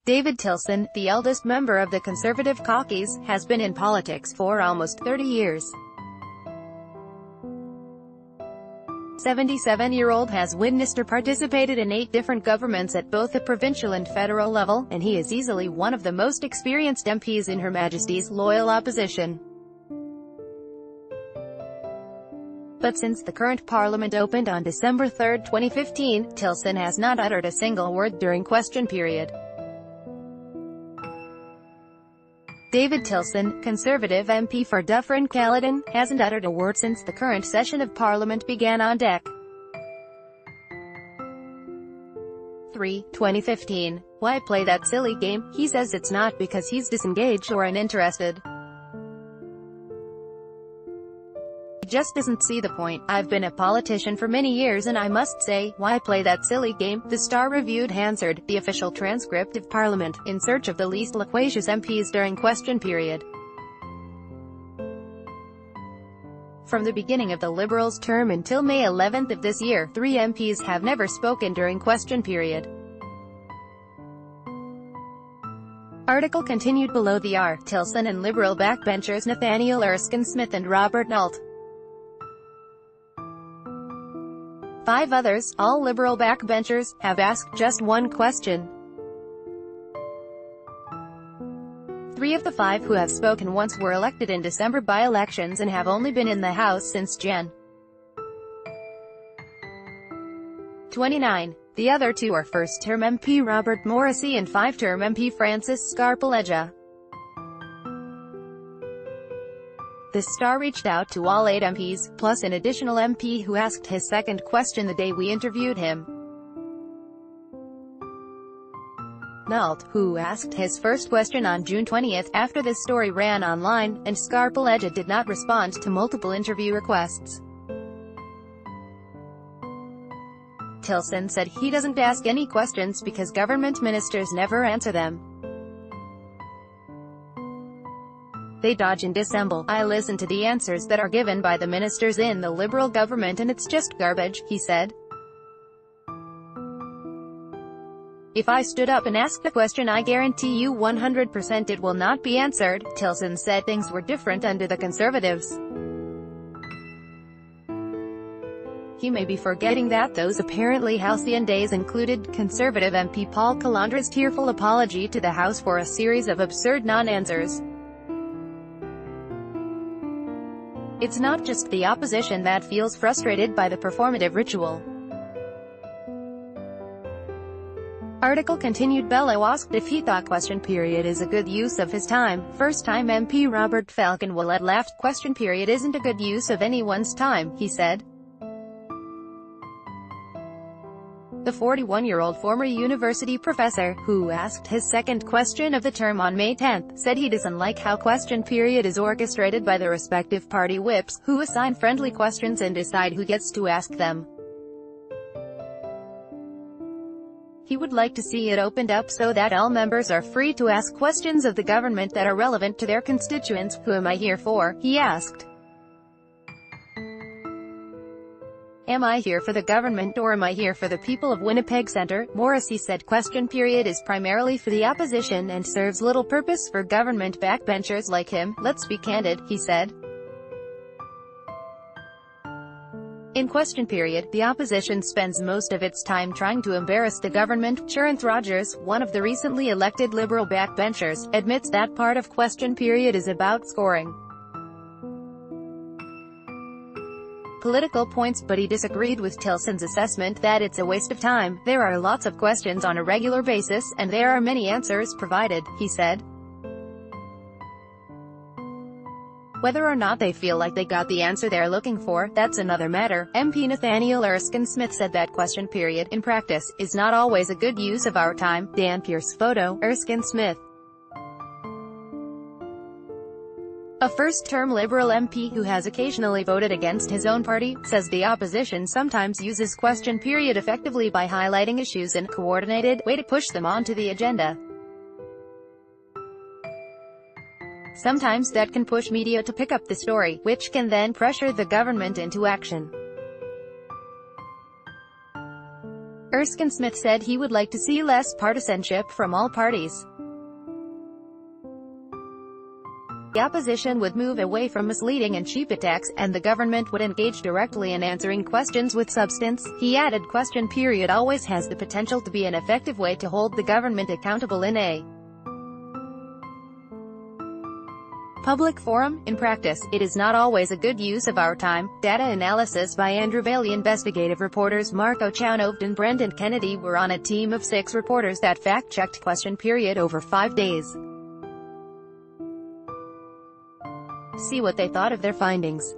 David Tilson, the eldest member of the Conservative caucus, has been in politics for almost 30 years. 77-year-old has witnessed or participated in 8 different governments at both the provincial and federal level, and he is easily one of the most experienced MPs in Her Majesty's loyal opposition. But since the current Parliament opened on December 3, 2015, Tilson has not uttered a single word during question period. David Tilson, Conservative MP for Dufferin-Caledon, hasn't uttered a word since the current session of Parliament began on Dec. 3, 2015. Why play that silly game? He says it's not because he's disengaged or uninterested. He just doesn't see the point. I've been a politician for many years and I must say, why play that silly game? The Star-Reviewed answered, the official transcript of Parliament, in search of the least loquacious MPs during question period. From the beginning of the Liberals' term until May 11 of this year, 3 MPs have never spoken during question period. Article continued below. The R. Tilson and Liberal backbenchers Nathaniel Erskine-Smith and Robert Nault. 5 others, all Liberal backbenchers, have asked just one question. 3 of the 5 who have spoken once were elected in December by-elections and have only been in the House since Jan. 29. The other 2 are first-term MP Robert Morrissey and 5-term MP Francis Scarpelleja. The Star reached out to all 8 MPs, plus an additional MP who asked his second question the day we interviewed him. Nault, who asked his first question on June 20 after this story ran online, and Scarpelleja did not respond to multiple interview requests. Tilson said he doesn't ask any questions because government ministers never answer them. They dodge and dissemble. I listen to the answers that are given by the ministers in the Liberal government and it's just garbage, he said. If I stood up and asked a question, I guarantee you 100% it will not be answered. Tilson said things were different under the Conservatives. He may be forgetting that those apparently halcyon days included Conservative MP Paul Calandra's tearful apology to the House for a series of absurd non-answers. It's not just the opposition that feels frustrated by the performative ritual. Article continued. Bello asked if he thought question period is a good use of his time. First-time MP Robert Falcon-Ouellette laughed. Question period isn't a good use of anyone's time, he said. The 41-year-old former university professor, who asked his second question of the term on May 10, said he doesn't like how question period is orchestrated by the respective party whips, who assign friendly questions and decide who gets to ask them. He would like to see it opened up so that all members are free to ask questions of the government that are relevant to their constituents. Who am I here for? He asked. Am I here for the government or am I here for the people of Winnipeg Centre? Morrissey said question period is primarily for the opposition and serves little purpose for government backbenchers like him. Let's be candid, he said. In question period, the opposition spends most of its time trying to embarrass the government. Sherith Rogers, one of the recently elected Liberal backbenchers, admits that part of question period is about scoring political points, but he disagreed with Tilson's assessment that it's a waste of time. There are lots of questions on a regular basis, and there are many answers provided, he said. Whether or not they feel like they got the answer they're looking for, that's another matter. MP Nathaniel Erskine-Smith said that question period, in practice, is not always a good use of our time. Dan Pierce photo, Erskine-Smith. A first-term Liberal MP who has occasionally voted against his own party, says the opposition sometimes uses question period effectively by highlighting issues in a coordinated way to push them onto the agenda. Sometimes that can push media to pick up the story, which can then pressure the government into action. Erskine-Smith said he would like to see less partisanship from all parties. The opposition would move away from misleading and cheap attacks, and the government would engage directly in answering questions with substance. He added, question period always has the potential to be an effective way to hold the government accountable in a public forum. In practice, it is not always a good use of our time. Data analysis by Andrew Bailey. Investigative reporters Marco Chaunovd and Brendan Kennedy were on a team of 6 reporters that fact-checked question period over 5 days. See what they thought of their findings.